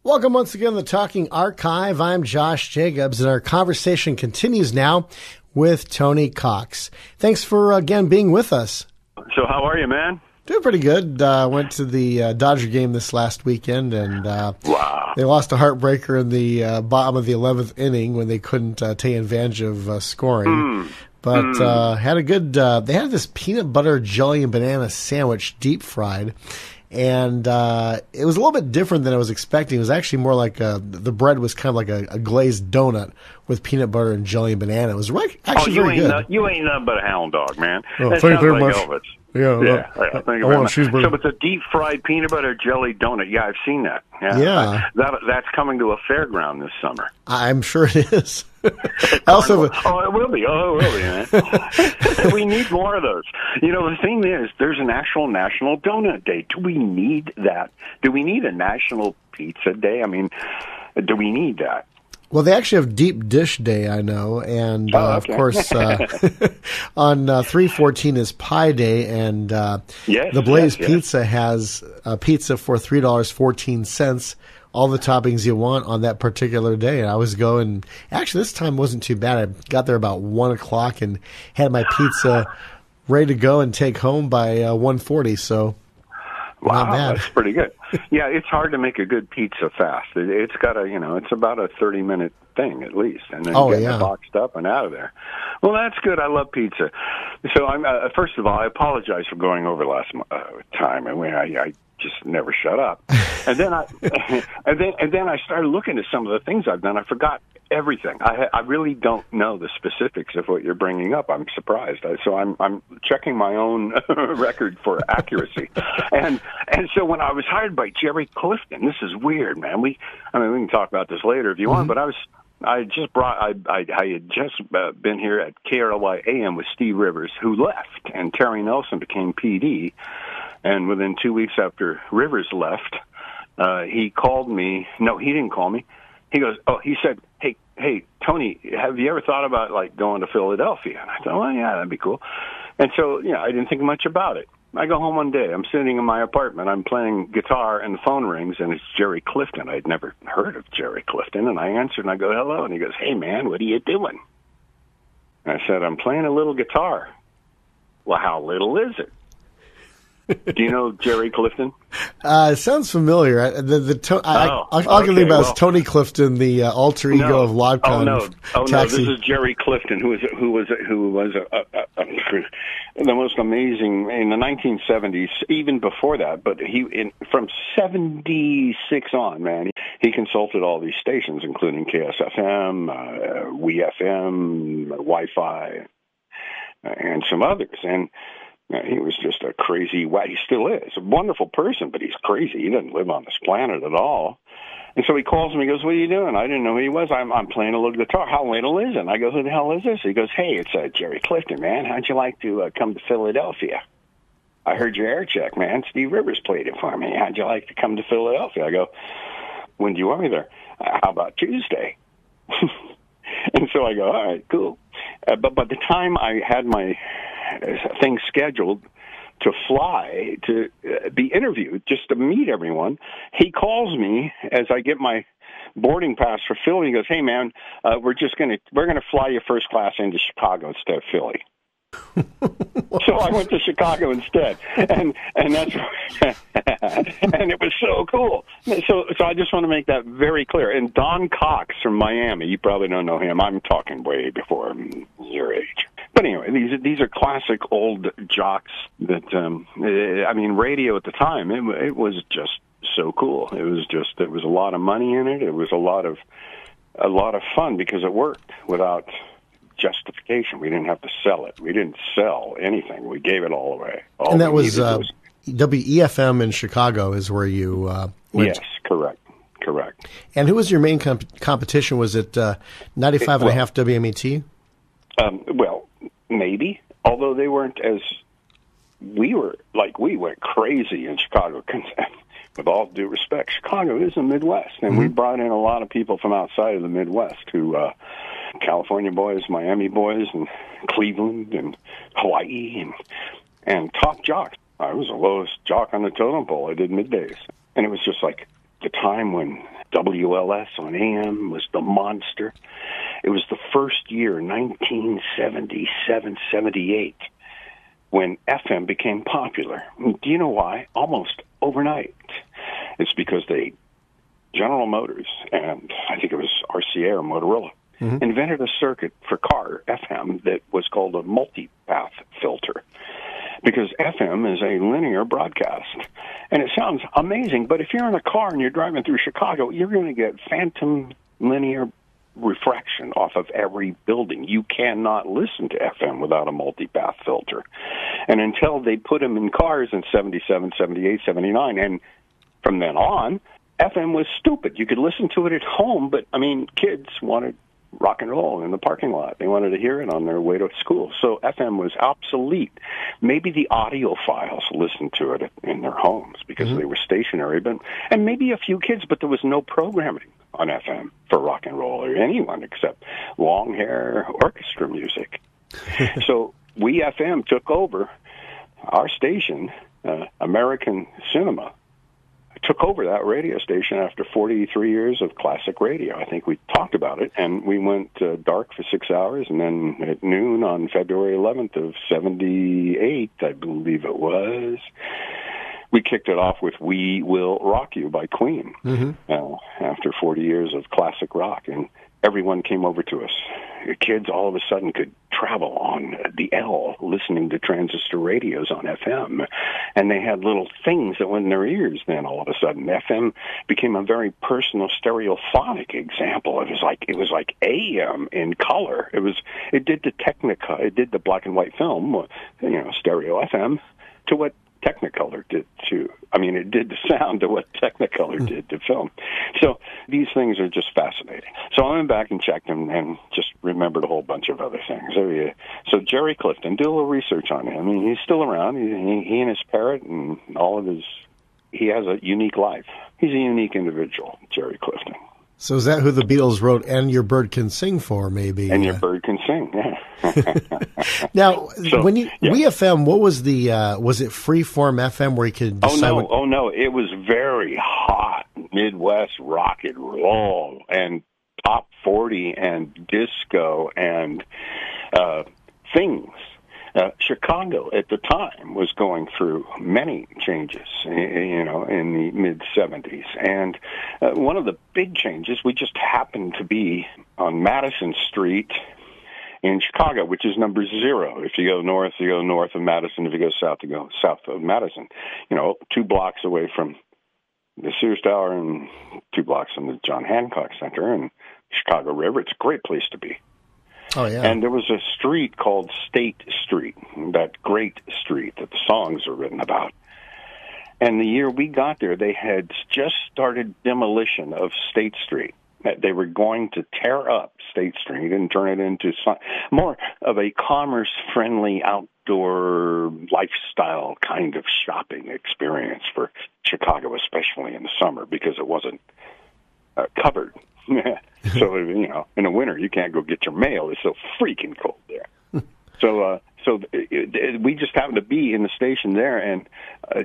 Welcome once again to the Talking Archive. I'm Josh Jacobs, and our conversation continues now with Tony Cox. Thanks for, again, being with us. So how are you, man? Doing pretty good. Went to the Dodger game this last weekend, and wow. They lost a heartbreaker in the bottom of the 11th inning when they couldn't take advantage of scoring. But had a good they had this peanut butter jelly and banana sandwich, deep fried. And it was a little bit different than I was expecting. It was actually more like the bread was kind of like a glazed donut with peanut butter and jelly and banana. It was actually very good. You ain't nothing but a hound dog, man. Oh, that thank you very like much. Elvis. Yeah, thank you very much. So it's a deep-fried peanut butter jelly donut. Yeah, I've seen that. Yeah. That's coming to a fairground this summer. I'm sure it is. It will be. Oh, it will be, man. We need more of those. You know, the thing is, there's an actual National Donut Day. Do we need that? Do we need a National Pizza Day? I mean, do we need that? Well, they actually have Deep Dish Day, I know, and okay. Of course, on 3/14 is Pie Day, and the Blaze Pizza has a pizza for $3.14, all the toppings you want on that particular day. And I was going, actually, this time wasn't too bad. I got there about 1 o'clock and had my pizza ready to go and take home by 1:40, so... Wow, that's pretty good. Yeah, it's hard to make a good pizza fast. It's got it's about a 30-minute thing at least, and then get it boxed up and out of there. Well, that's good. I love pizza. So I'm first of all, I apologize for going over last time. I just never shut up. And then I started looking at some of the things I've done. I forgot everything. I really don't know the specifics of what you're bringing up. I'm surprised. So I'm checking my own record for accuracy. And so when I was hired by Jerry Clifton, this is weird, man. We can talk about this later if you want, but I had just been here at KRLY AM with Steve Rivers, who left, and Terry Nelson became PD. And within 2 weeks after Rivers left, he called me. No, he didn't call me. He said, hey, Tony, have you ever thought about going to Philadelphia? And I thought, well, yeah, that'd be cool. And so, I didn't think much about it. I go home one day. I'm sitting in my apartment. I'm playing guitar, and the phone rings, and it's Jerry Clifton. I'd never heard of Jerry Clifton, and I answered, and I go, hello. And he goes, hey, man, what are you doing? And I said, I'm playing a little guitar. Well, how little is it? Do you know Jerry Clifton? It sounds familiar. All I can think about is Tony Clifton, the alter ego of Logcon. No. This is Jerry Clifton, who was the most amazing in the 1970s, even before that. But from 76 on, man, he consulted all these stations, including KSFM, WEFM, Wi-Fi, and some others, and. He was just a crazy, he still is, a wonderful person, but he's crazy. He doesn't live on this planet at all. And so he calls me, he goes, what are you doing? I didn't know who he was. I'm playing a little guitar. How little is it? And I go, who the hell is this? He goes, hey, it's Jerry Clifton, man. How'd you like to come to Philadelphia? I heard your air check, man. Steve Rivers played it for me. How'd you like to come to Philadelphia? I go, when do you want me there? How about Tuesday? And so I go, all right, cool. But by the time I had my thing scheduled to fly to be interviewed, just to meet everyone, he calls me as I get my boarding pass for Philly. He goes, hey, man, we're going to fly you first class into Chicago instead of Philly. So I went to Chicago instead, and that's and it was so cool. So I just want to make that very clear. And Don Cox from Miami, you probably don't know him. I'm talking way before your age. But anyway, these are classic old jocks that radio at the time, it was just so cool. There was a lot of money in it. It was a lot of fun because it worked without justification. We didn't have to sell it. We didn't sell anything. We gave it all away. And that was WEFM in Chicago is where you went. Yes, correct. And who was your main competition? Was it 95 and a half WMET? Well, maybe. Although they weren't as... We went crazy in Chicago. With all due respect, Chicago is the Midwest. And we brought in a lot of people from outside of the Midwest who... California boys, Miami boys, and Cleveland, and Hawaii, and top jocks. I was the lowest jock on the totem pole. I did middays. And it was just like the time when WLS on AM was the monster. It was the first year, 1977, 78, when FM became popular. Do you know why? Almost overnight. It's because General Motors, and I think it was RCA or Motorola, invented a circuit for car FM that was called a multipath filter. Because FM is a linear broadcast. And it sounds amazing, but if you're in a car and you're driving through Chicago, you're going to get phantom linear refraction off of every building. You cannot listen to FM without a multipath filter. And until they put them in cars in 77, 78, 79, and from then on, FM was stupid. You could listen to it at home, but, I mean, kids wanted rock and roll in the parking lot. They wanted to hear it on their way to school. So FM was obsolete. Maybe the audiophiles listened to it in their homes because they were stationary, and maybe a few kids, but there was no programming on FM for rock and roll or anyone except long hair orchestra music. So WEFM took over our station, American Cinema, took over that radio station after 43 years of classic radio. I think we talked about it, and we went dark for 6 hours, and then at noon on February 11th of 78, I believe it was, we kicked it off with We Will Rock You by Queen after 40 years of classic rock, and everyone came over to us. The kids all of a sudden could travel on the L, listening to transistor radios on FM, and they had little things that went in their ears. Then all of a sudden, FM became a very personal stereophonic example. It was like AM in color. It did the Technica, it did the black and white film, stereo FM, to what Technicolor did to, it did the sound to what Technicolor did to film. So these things are just fascinating. So I went back and checked him and just remembered a whole bunch of other things. So Jerry Clifton, do a little research on him. He's still around. He and his parrot and he has a unique life. He's a unique individual, Jerry Clifton. So is that who the Beatles wrote "And Your Bird Can Sing" for, maybe? And Your Bird Can Sing, yeah. Now, WEFM, what was was it freeform FM where you could decide? Oh no, it was very hot Midwest rock and roll and top 40 and disco and things. Chicago at the time was going through many changes, in the mid-'70s. And one of the big changes, we just happened to be on Madison Street in Chicago, which is number 0. If you go north of Madison. If you go south, you go south of Madison. 2 blocks away from the Sears Tower and 2 blocks from the John Hancock Center and Chicago River. It's a great place to be. Oh, yeah. And there was a street called State Street, that great street that the songs are written about. And the year we got there, they had just started demolition of State Street. They were going to tear up State Street and turn it into more of a commerce-friendly outdoor lifestyle kind of shopping experience for Chicago, especially in the summer, because it wasn't covered. So, in the winter, you can't go get your mail. It's so freaking cold there. So we just happened to be in the station there, and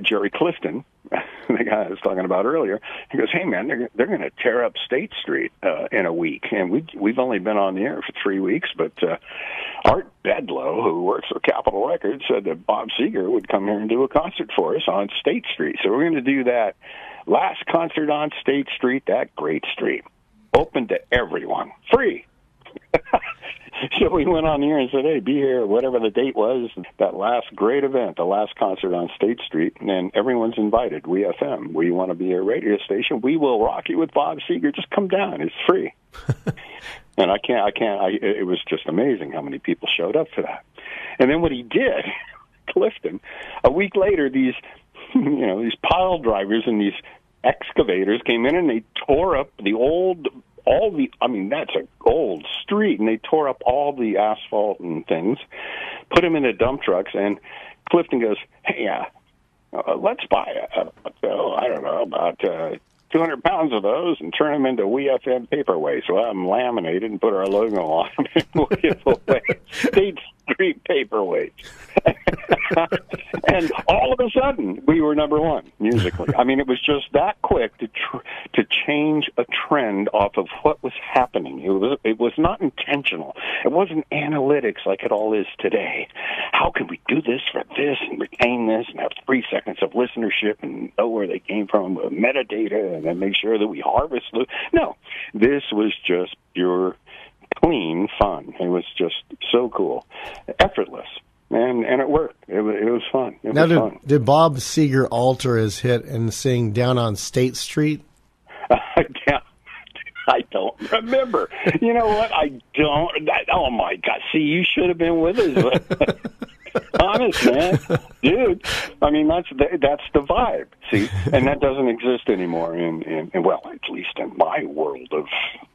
Jerry Clifton, the guy I was talking about earlier, he goes, "Hey, man, they're going to tear up State Street in a week." And we've only been on the air for 3 weeks, but Art Bedlow, who works for Capitol Records, said that Bob Seger would come here and do a concert for us on State Street. So we're going to do that last concert on State Street, that great street. Open to everyone. Free. So we went on the air and said, "Hey, be here," whatever the date was, that last great event, the last concert on State Street, and everyone's invited. WEFM, we want to be a radio station. We will rock you with Bob Seger. Just come down. It's free. And it was just amazing how many people showed up for that. And then what he did, Clifton, a week later, these pile drivers and these excavators came in and they tore up that's an old street, and they tore up all the asphalt and things, put them into dump trucks, and Clifton goes, "Hey, let's buy about 200 pounds of those and turn them into WEFM paperweights. So I'm laminated and put our logo on them and we'll give away State Street paperweights." And all of a sudden, we were number one musically. It was just that quick to change a trend off of what was happening. It was not intentional. It wasn't analytics like it all is today. How can we do this for this and retain this and have 3 seconds of listenership and know where they came from, metadata, and then make sure that we harvest the... No, this was just pure, clean fun. It was just so cool. Effortless. And it worked. It was fun. Did Bob Seger alter his hit and sing Down on State Street? I don't remember. You know what? Oh, my God. See, you should have been with us. Honest, man. Dude, I mean, that's the vibe. See, and that doesn't exist anymore well, at least in my world of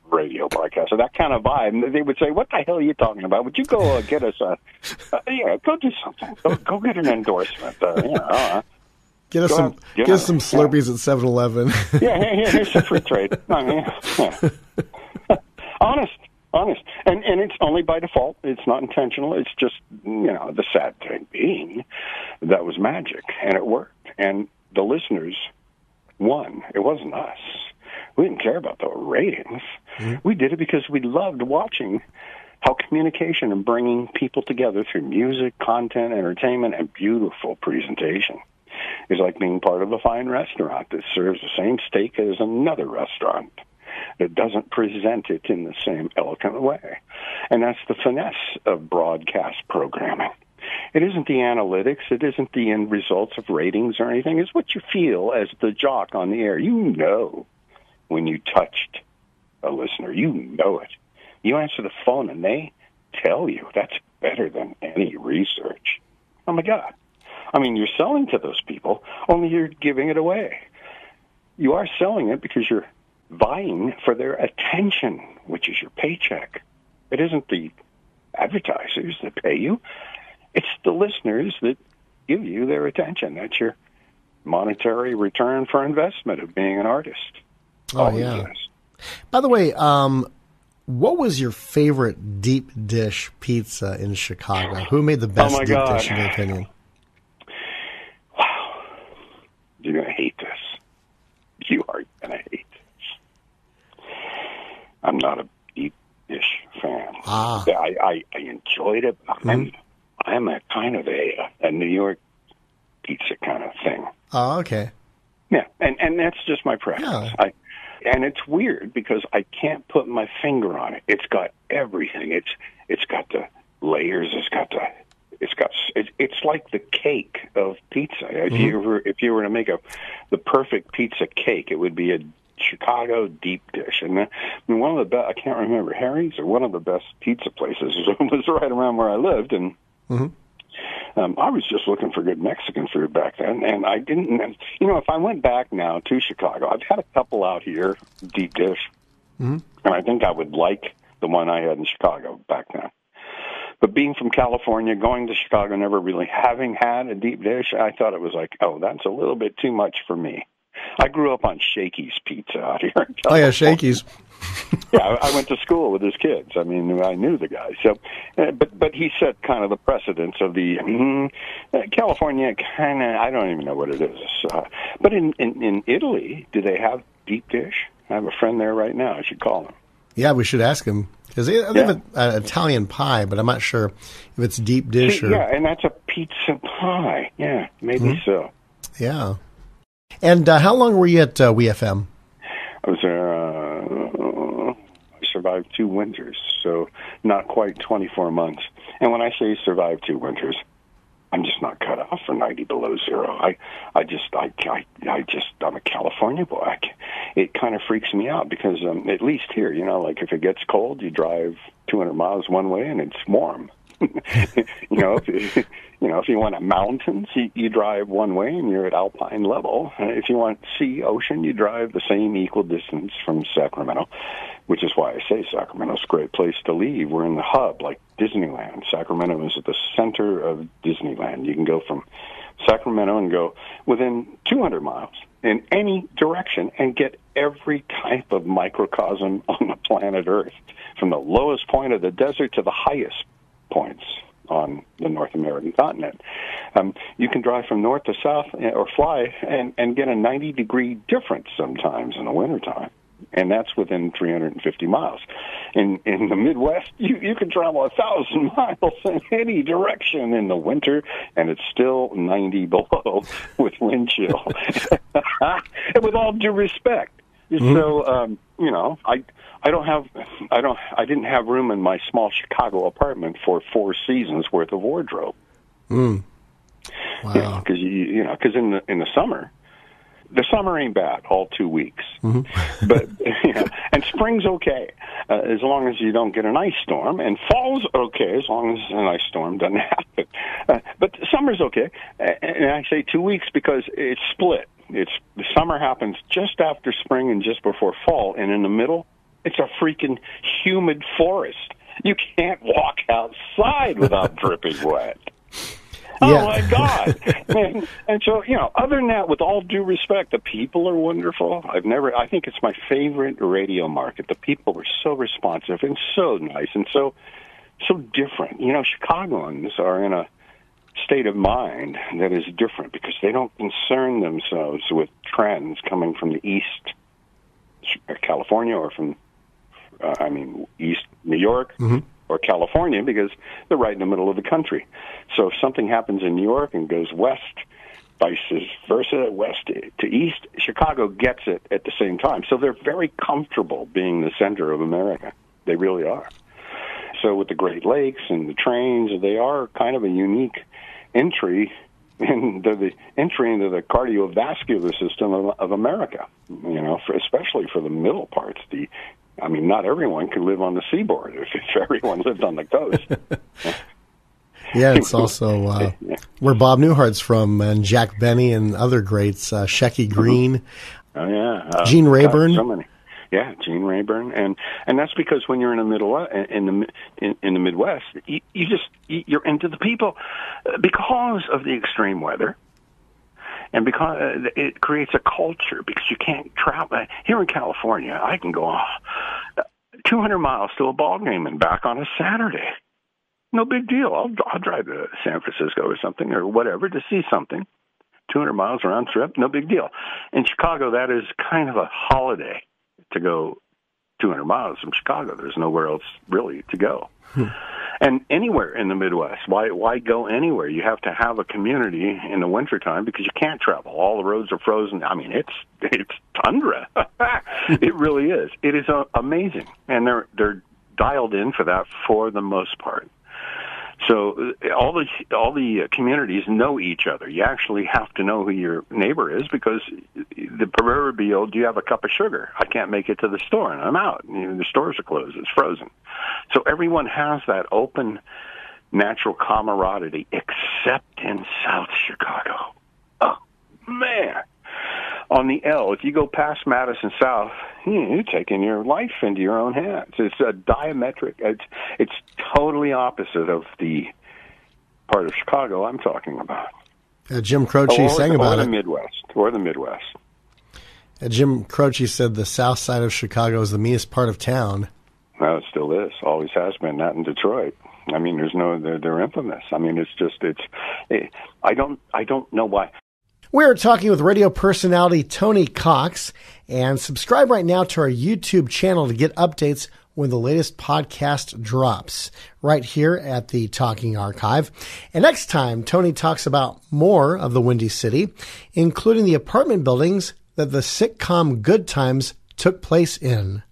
radio broadcast. So that kind of vibe, they would say, what the hell are you talking about? Would you go get us go do something. Go get an endorsement. Get us some Slurpees at 7-Eleven. Here's some free trade. I mean, honest. And it's only by default. It's not intentional. It's just, the sad thing being that was magic, and it worked. And the listeners won. It wasn't us. We didn't care about the ratings. Mm-hmm. We did it because we loved watching how communication and bringing people together through music, content, entertainment, and beautiful presentation is like being part of a fine restaurant that serves the same steak as another restaurant that doesn't present it in the same elegant way. And that's the finesse of broadcast programming. It isn't the analytics. It isn't the end results of ratings or anything. It's what you feel as the jock on the air. You know when you touched a listener. You know it. You answer the phone and they tell you. That's better than any research. Oh, my God. I mean, you're selling to those people, only you're giving it away. You are selling it because you're vying for their attention, which is your paycheck. It isn't the advertisers that pay you. It's the listeners that give you their attention. That's your monetary return for investment of being an artist. Oh, yeah. By the way, what was your favorite deep dish pizza in Chicago? Who made the best deep dish, in your opinion? Wow. You're going to hate this. You are going to hate this. I'm not a deep dish fan. I enjoyed it. I'm a kind of a New York pizza kind of thing. Oh, okay. Yeah, and that's just my preference. Yeah. And it's weird because I can't put my finger on it. It's got everything. It's got the layers. It's like the cake of pizza. If you were to make the perfect pizza cake, it would be a Chicago deep dish. And one of the best, I can't remember, Harry's or one of the best pizza places was right around where I lived. And I was just looking for good Mexican food back then, and I didn't. If I went back now to Chicago, I've had a couple out here, deep dish, and I think I would like the one I had in Chicago back then. But being from California, going to Chicago, never really having had a deep dish, I thought it was like, oh, that's a little bit too much for me. I grew up on Shakey's Pizza out here in California. Oh, yeah, Shakey's. Yeah, I went to school with his kids. I mean, I knew the guy. So, but he set kind of the precedence of the California kind of. I don't even know what it is. But in Italy, do they have deep dish? I have a friend there right now. I should call him. Yeah, we should ask him because they have an Italian pie, but I'm not sure if it's deep dish or. Yeah, and that's a pizza pie. Yeah, maybe so. Yeah. And how long were you at WEFM? I was there. I survived 2 winters, so not quite 24 months. And when I say survived 2 winters, I'm just not cut off for 90 below zero. I'm a California boy. It kind of freaks me out because at least here, like if it gets cold, you drive 200 miles one way and it's warm. If you want mountains, you drive one way and you're at alpine level. If you want sea, ocean, you drive the same equal distance from Sacramento, which is why I say Sacramento's a great place to leave. We're in the hub, like Disneyland. Sacramento is at the center of Disneyland. You can go from Sacramento and go within 200 miles in any direction and get every type of microcosm on the planet Earth, from the lowest point of the desert to the highest points on the North American continent. You can drive from north to south or fly and get a 90-degree difference sometimes in the wintertime. and that's within 350 miles. In the Midwest, you can travel 1,000 miles in any direction in the winter, and it's still 90 below with wind chill. And with all due respect, so I didn't have room in my small Chicago apartment for 4 seasons worth of wardrobe. Wow. Because because in the summer. The summer ain't bad, all 2 weeks. But and spring's okay, as long as you don't get an ice storm, and fall's okay, as long as an ice storm doesn't happen. But summer's okay, and I say 2 weeks because it's split. The summer happens just after spring and just before fall, and in the middle, it's a freaking humid forest. You can't walk outside without dripping wet. Yeah. Oh, my God. And so, other than that, with all due respect, the people are wonderful. I think it's my favorite radio market. The people were so responsive and so nice and so different. Chicagoans are in a state of mind that is different because they don't concern themselves with trends coming from the East, California, or from, East New York. Or California, because they're right in the middle of the country. So if something happens in New York and goes west, vice versa, west to east, Chicago gets it at the same time. So they're very comfortable being the center of America. They really are. So with the Great Lakes and the trains, they are kind of a unique entry into the cardiovascular system of America, especially for the middle parts. Not everyone could live on the seaboard if everyone lived on the coast. Yeah, it's also where Bob Newhart's from, and Jack Benny and other greats, Shecky Green. Oh, yeah. Gene Rayburn. So many. Yeah, Gene Rayburn. And that's because when you're in the Midwest, you're into the people because of the extreme weather. And because it creates a culture, because you can't travel. Here in California, I can go 200 miles to a ball game and back on a Saturday. No big deal. I'll drive to San Francisco or something or whatever to see something. 200 miles round trip, no big deal. In Chicago, that is kind of a holiday to go 200 miles from Chicago. There's nowhere else really to go. And anywhere in the Midwest, why go anywhere? You have to have a community in the wintertime because you can't travel. All the roads are frozen. It's tundra. It really is. It is amazing, and they're dialed in for that for the most part. So all the communities know each other. You actually have to know who your neighbor is because the proverbial, do you have a cup of sugar? I can't make it to the store, and I'm out. The stores are closed. It's frozen. So everyone has that open, natural camaraderie, except in South Chicago. Oh, man. On the L, if you go past Madison South, you're taking your life into your own hands. It's a diametric. It's totally opposite of the part of Chicago I'm talking about. Jim Croce sang about it. Or the Midwest. Jim Croce said the south side of Chicago is the meanest part of town. Well, it still is. Always has been. Not in Detroit. They're infamous. I don't know why. We're talking with radio personality Tony Cox, and subscribe right now to our YouTube channel to get updates when the latest podcast drops right here at the Talking Archive. And next time, Tony talks about more of the Windy City, including the apartment buildings that the sitcom Good Times took place in.